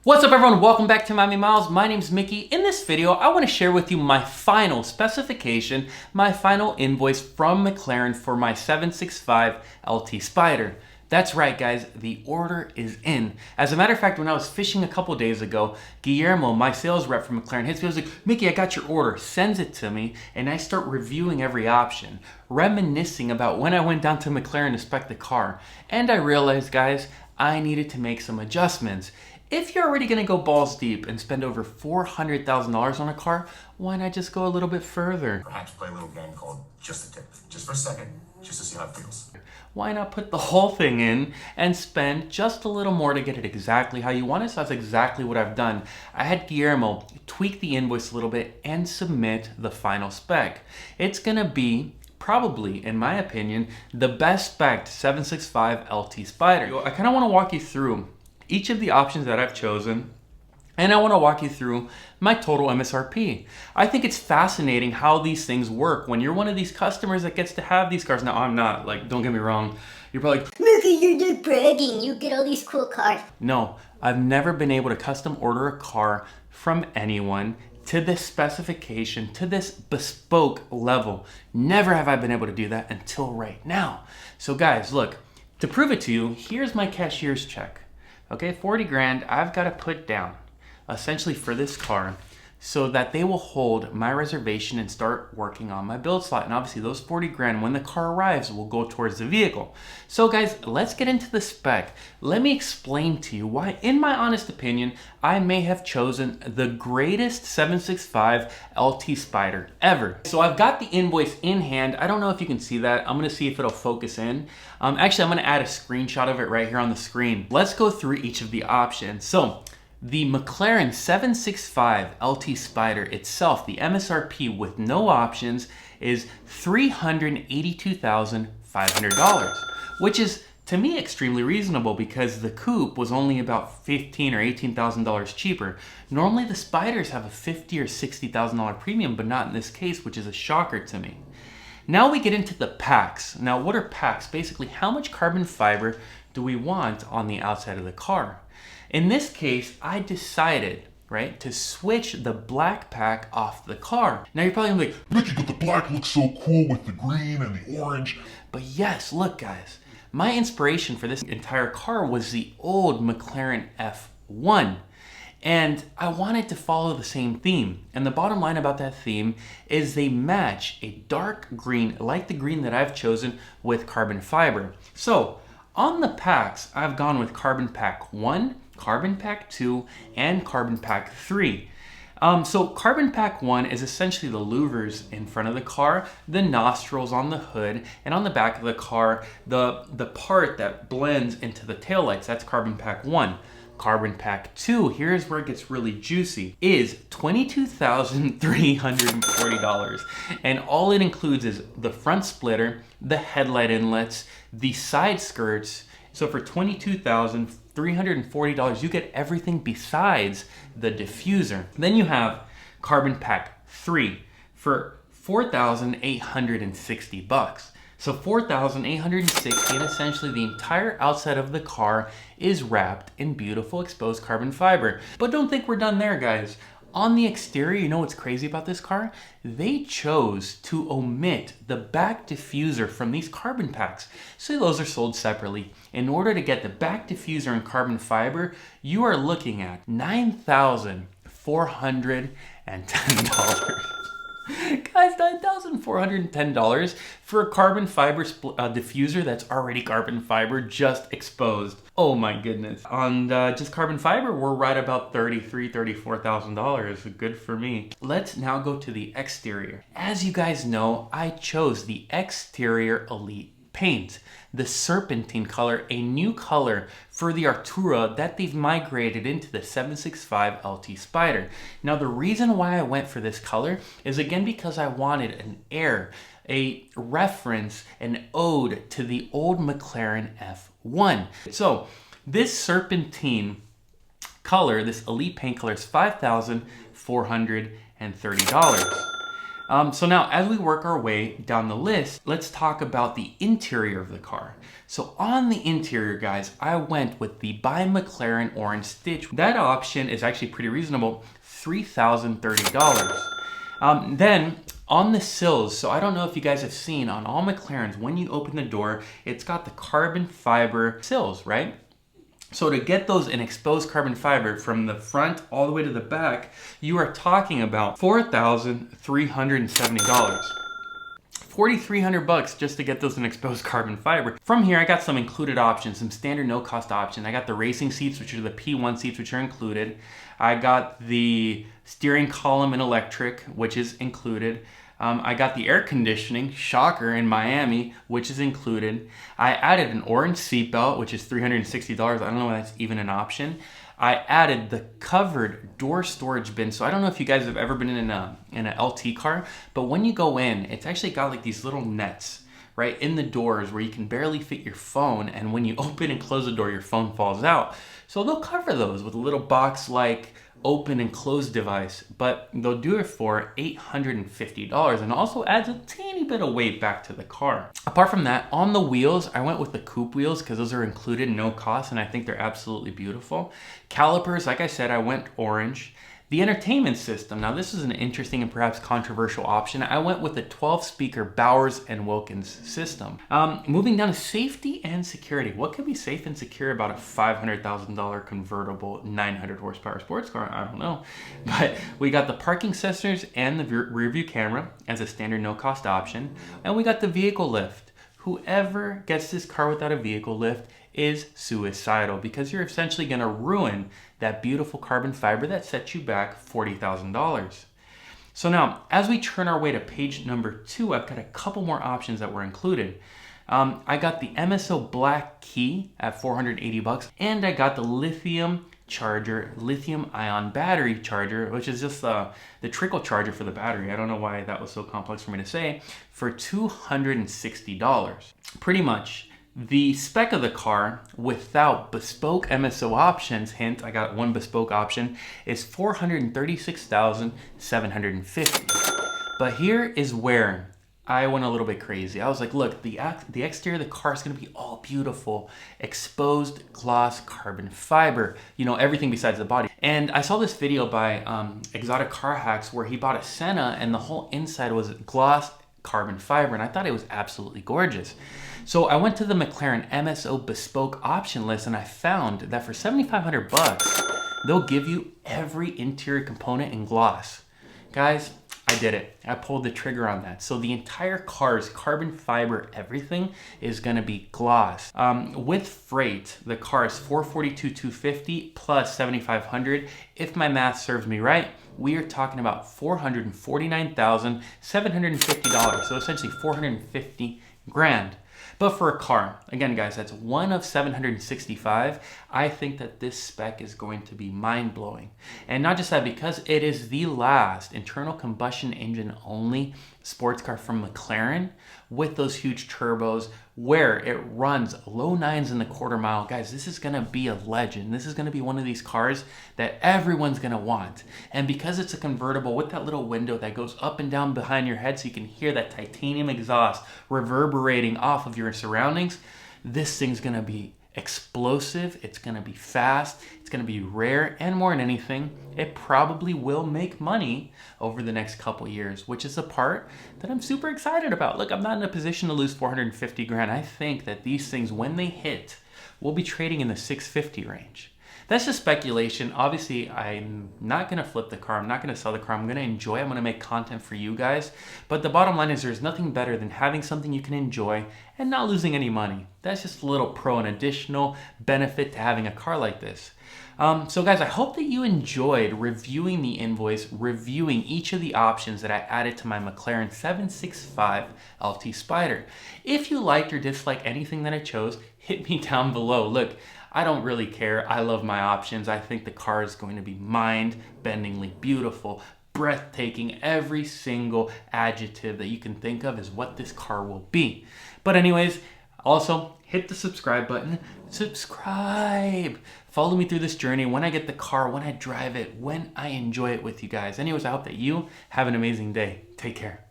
What's up everyone, welcome back to Miami Miles. My name's Mickey. In this video, I want to share with you my final specification, my final invoice from McLaren for my 765 LT Spider. That's right guys, the order is in. As a matter of fact, when I was fishing a couple days ago, Guillermo, my sales rep from McLaren, hits me, he was like, Mickey, I got your order, sends it to me, and I start reviewing every option, reminiscing about when I went down to McLaren to spec the car. And I realized, guys, I needed to make some adjustments. If you're already gonna go balls deep and spend over $400,000 on a car, why not just go a little bit further? Perhaps play a little game called Just a Tip, just for a second, just to see how it feels. Why not put the whole thing in and spend just a little more to get it exactly how you want it? So that's exactly what I've done. I had Guillermo tweak the invoice a little bit and submit the final spec. It's gonna be probably, in my opinion, the best spec'd 765 LT Spider. I kind of want to walk you through each of the options that I've chosen, and I want to walk you through my total MSRP. I think it's fascinating how these things work when you're one of these customers that gets to have these cars. Now, I'm not, like, don't get me wrong. You're probably like, Mickey, you're just bragging. You get all these cool cars. no, I've never been able to custom order a car from anyone to this specification, to this bespoke level. Never have I been able to do that until right now. So guys, look, to prove it to you, here's my cashier's check. Okay, 40 grand I've got to put down essentially for this car so that they will hold my reservation and start working on my build slot. And obviously those 40 grand when the car arrives will go towards the vehicle. So guys, let's get into the spec. Let me explain to you why, in my honest opinion, I may have chosen the greatest 765 LT Spider ever. So I've got the invoice in hand. I don't know if you can see that. I'm gonna see if it'll focus in. Actually, I'm gonna add a screenshot of it right here on the screen. Let's go through each of the options. So the McLaren 765 LT Spider itself, the MSRP with no options, is $382,500, which is, to me, extremely reasonable because the coupe was only about $15,000 or $18,000 cheaper. Normally the Spiders have a $50,000 or $60,000 premium, but not in this case, which is a shocker to me. Now we get into the packs. Now, what are packs? Basically, how much carbon fiber do we want on the outside of the car? In this case, I decided, right, to switch the black pack off the car. Now you're probably gonna be like, Mickey, but the black looks so cool with the green and the orange. but yes, look guys, my inspiration for this entire car was the old McLaren F1. And I wanted to follow the same theme. And the bottom line about that theme is they match a dark green, like the green that I've chosen, with carbon fiber. So on the packs, I've gone with Carbon Pack 1, Carbon Pack 2, and Carbon Pack 3. So Carbon Pack 1 is essentially the louvers in front of the car, the nostrils on the hood, and on the back of the car, the part that blends into the taillights. That's Carbon Pack 1. Carbon Pack 2, here's where it gets really juicy, is $22,340. And all it includes is the front splitter, the headlight inlets, the side skirts. So for $22,340, you get everything besides the diffuser. Then you have Carbon Pack 3 for $4,860. So $4,860, and essentially the entire outside of the car is wrapped in beautiful exposed carbon fiber. But don't think we're done there, guys. On the exterior, you know what's crazy about this car? They chose to omit the back diffuser from these carbon packs. So those are sold separately. In order to get the back diffuser and carbon fiber, you are looking at $9,410. Guys, $9,410 for a carbon fiber diffuser that's already carbon fiber, just exposed. Oh my goodness. On just carbon fiber, we're right about $33,000, $34,000. Good for me. Let's now go to the exterior. As you guys know, I chose the exterior Elite paint, the serpentine color, a new color for the Artura that they've migrated into the 765 LT Spider. Now the reason why I went for this color is again because I wanted an air, a reference, an ode to the old McLaren F1. So this serpentine color, this Elite paint color, is $5,430. So now, as we work our way down the list, let's talk about the interior of the car. So on the interior, guys, I went with the by McLaren orange stitch. That option is actually pretty reasonable, $3,030. Then on the sills, so I don't know if you guys have seen on all McLarens, when you open the door, it's got the carbon fiber sills, right? So to get those in exposed carbon fiber from the front all the way to the back, you are talking about $4,370. $4,300 just to get those in exposed carbon fiber. From here, I got some included options, some standard no-cost options. I got the racing seats, which are the P1 seats, which are included. I got the steering column in electric, which is included. I got the air conditioning, shocker, in Miami, which is included. I added an orange seatbelt, which is $360. I don't know why that's even an option. I added the covered door storage bin. So I don't know if you guys have ever been in a LT car, but when you go in, it's actually got like these little nets right in the doors where you can barely fit your phone, and when you open and close the door, your phone falls out. So they'll cover those with a little box like open and close device, but they'll do it for $850 and also adds a teeny bit of weight back to the car. Apart from that, on the wheels, I went with the coupe wheels because those are included, no cost, and I think they're absolutely beautiful. Calipers, like I said, I went orange. The entertainment system, now this is an interesting and perhaps controversial option. I went with a 12-speaker Bowers & Wilkins system. Moving down to safety and security. What could be safe and secure about a $500,000 convertible 900 horsepower sports car? I don't know. But we got the parking sensors and the rear view camera as a standard no-cost option. And we got the vehicle lift. Whoever gets this car without a vehicle lift is suicidal, because you're essentially going to ruin that beautiful carbon fiber that sets you back $40,000. So now, as we turn our way to page number 2, I've got a couple more options that were included. I got the MSO Black Key at $480, and I got the lithium charger, lithium ion battery charger, which is just the trickle charger for the battery. I don't know why that was so complex for me to say, for $260. Pretty much the spec of the car without bespoke MSO options, hint, I got one bespoke option, is $436,750. But here is where I went a little bit crazy. I was like, look, the exterior of the car is going to be all beautiful, exposed gloss carbon fiber, you know, everything besides the body. And I saw this video by Exotic Car Hacks where he bought a Senna and the whole inside was gloss carbon fiber, and I thought it was absolutely gorgeous. So I went to the McLaren MSO bespoke option list, and I found that for $7,500, they'll give you every interior component in gloss. Guys, I did it. I pulled the trigger on that. So the entire car's carbon fiber, everything is gonna be gloss. With freight, the car is $442,250 plus $7,500. If my math serves me right, we are talking about $449,750. So essentially 450 grand. But for a car, again guys, that's one of 765. I think that this spec is going to be mind-blowing. And not just that, because it is the last internal combustion engine only sports car from McLaren with those huge turbos where it runs low 9s in the quarter mile. Guys, this is gonna be a legend. This is gonna be one of these cars that everyone's gonna want. And because it's a convertible with that little window that goes up and down behind your head so you can hear that titanium exhaust reverberating off of your surroundings, this thing's gonna be explosive, it's gonna be fast, it's gonna be rare, and more than anything, it probably will make money over the next couple years, which is the part that I'm super excited about. Look, I'm not in a position to lose 450 grand. I think that these things, when they hit, will be trading in the 650 range. That's just speculation. Obviously, I'm not gonna flip the car. I'm not gonna sell the car. I'm gonna enjoy. I'm gonna make content for you guys. But the bottom line is there's nothing better than having something you can enjoy and not losing any money. That's just a little pro, an additional benefit to having a car like this. So guys, I hope that you enjoyed reviewing the invoice, reviewing each of the options that I added to my McLaren 765 LT Spider. If you liked or disliked anything that I chose, hit me down below. Look, I don't really care. I love my options. I think the car is going to be mind-bendingly beautiful, breathtaking. Every single adjective that you can think of is what this car will be. But anyways, Also, hit the subscribe button. Subscribe. Follow me through this journey when I get the car, when I drive it, when I enjoy it with you guys. Anyways, I hope that you have an amazing day. Take care.